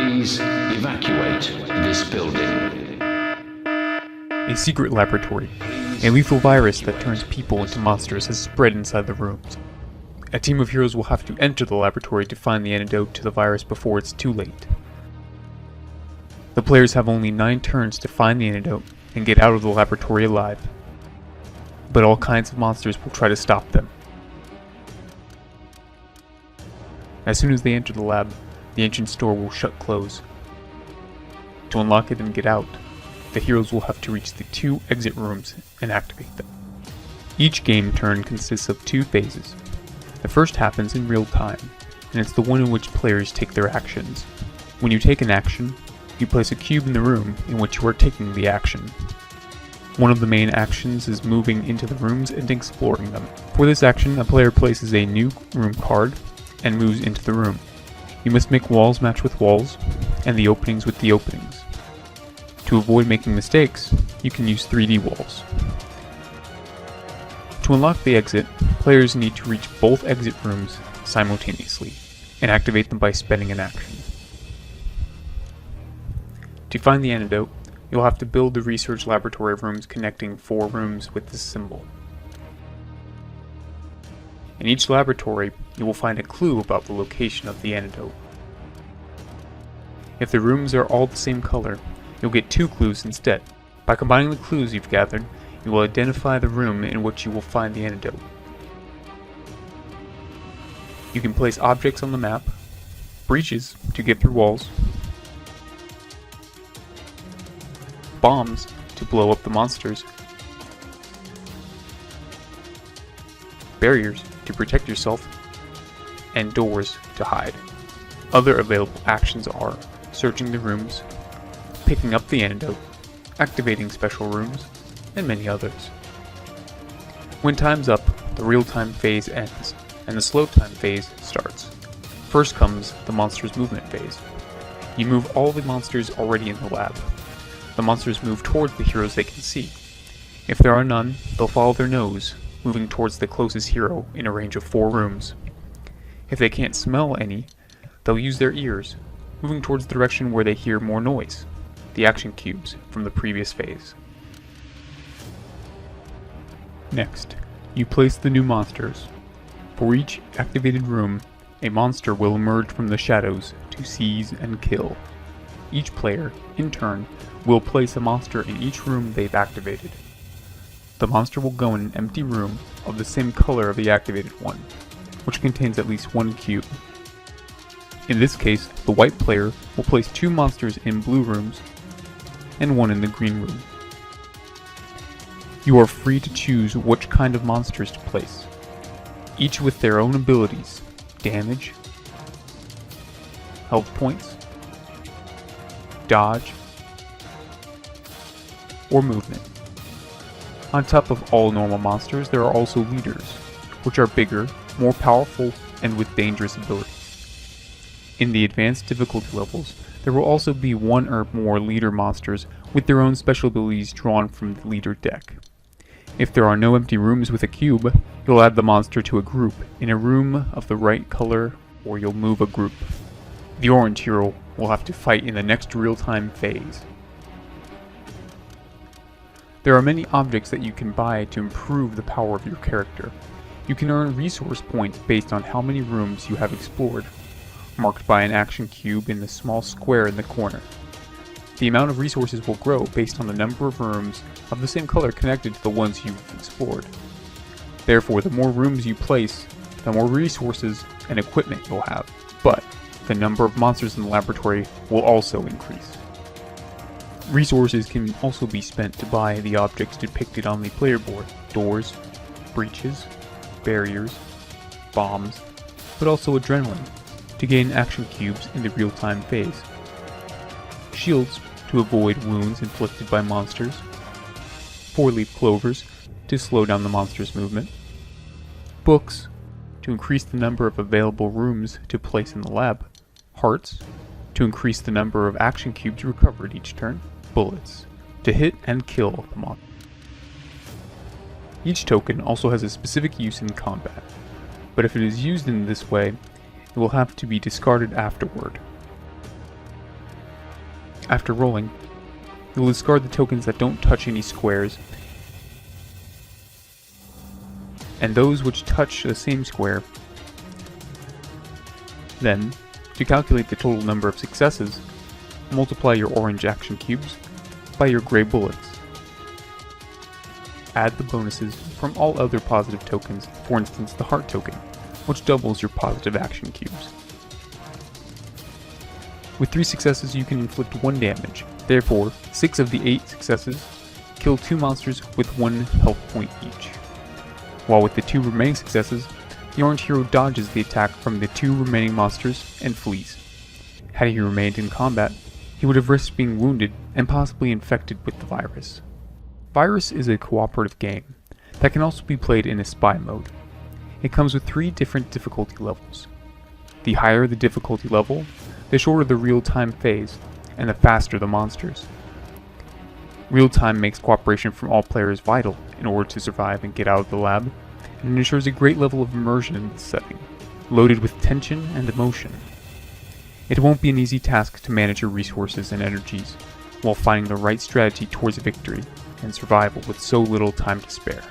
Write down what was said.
Please evacuate this building. A secret laboratory. A lethal virus that turns people into monsters has spread inside the rooms. A team of heroes will have to enter the laboratory to find the antidote to the virus before it's too late. The players have only 9 turns to find the antidote and get out of the laboratory alive. But all kinds of monsters will try to stop them. As soon as they enter the lab, the ancient store will shut close. To unlock it and get out, the heroes will have to reach the 2 exit rooms and activate them. Each game turn consists of 2 phases. The first happens in real time, and it's the one in which players take their actions. When you take an action, you place a cube in the room in which you are taking the action. One of the main actions is moving into the rooms and exploring them. For this action, a player places a new room card and moves into the room. You must make walls match with walls, and the openings with the openings. To avoid making mistakes, you can use 3D walls. To unlock the exit, players need to reach both exit rooms simultaneously, and activate them by spending an action. To find the antidote, you'll have to build the research laboratory rooms connecting 4 rooms with this symbol. In each laboratory, you will find a clue about the location of the antidote. If the rooms are all the same color, you'll get 2 clues instead. By combining the clues you've gathered, you will identify the room in which you will find the antidote. You can place objects on the map, breaches to get through walls, bombs to blow up the monsters, barriers to protect yourself, and doors to hide. Other available actions are searching the rooms, picking up the antidote, activating special rooms, and many others. When time's up, the real-time phase ends, and the slow-time phase starts. First comes the monster's movement phase. You move all the monsters already in the lab. The monsters move towards the heroes they can see. If there are none, they'll follow their nose, moving towards the closest hero in a range of 4 rooms. If they can't smell any, they'll use their ears, moving towards the direction where they hear more noise, the action cubes from the previous phase. Next, you place the new monsters. For each activated room, a monster will emerge from the shadows to seize and kill. Each player, in turn, will place a monster in each room they've activated. The monster will go in an empty room of the same color of the activated one, which contains at least 1 cube. In this case, the white player will place 2 monsters in blue rooms and 1 in the green room. You are free to choose which kind of monsters to place, each with their own abilities, damage, health points, dodge, or movement. On top of all normal monsters, there are also leaders, which are bigger, more powerful, and with dangerous abilities. In the advanced difficulty levels, there will also be 1 or more leader monsters with their own special abilities drawn from the leader deck. If there are no empty rooms with a cube, you'll add the monster to a group in a room of the right color, or you'll move a group. The orange hero will have to fight in the next real-time phase. There are many objects that you can buy to improve the power of your character. You can earn resource points based on how many rooms you have explored, marked by an action cube in the small square in the corner. The amount of resources will grow based on the number of rooms of the same color connected to the ones you've explored. Therefore, the more rooms you place, the more resources and equipment you'll have, but the number of monsters in the laboratory will also increase. Resources can also be spent to buy the objects depicted on the player board: doors, breaches, barriers, bombs, but also adrenaline to gain action cubes in the real-time phase, shields to avoid wounds inflicted by monsters, 4-leaf clovers to slow down the monster's movement, books to increase the number of available rooms to place in the lab, hearts to increase the number of action cubes recovered each turn, bullets to hit and kill the monster. Each token also has a specific use in combat, but if it is used in this way, it will have to be discarded afterward. After rolling, you'll discard the tokens that don't touch any squares, and those which touch the same square. Then, to calculate the total number of successes, multiply your orange action cubes by your gray bullets. Add the bonuses from all other positive tokens, for instance the heart token, which doubles your positive action cubes. With 3 successes you can inflict 1 damage, therefore 6 of the 8 successes kill 2 monsters with 1 health point each. While with the 2 remaining successes, the orange hero dodges the attack from the 2 remaining monsters and flees. Had he remained in combat, he would have risked being wounded and possibly infected with the virus. Virus is a cooperative game that can also be played in a spy mode. It comes with 3 different difficulty levels. The higher the difficulty level, the shorter the real-time phase, and the faster the monsters. Real-time makes cooperation from all players vital in order to survive and get out of the lab, and it ensures a great level of immersion in the setting, loaded with tension and emotion. It won't be an easy task to manage your resources and energies, while finding the right strategy towards victory and survival with so little time to spare.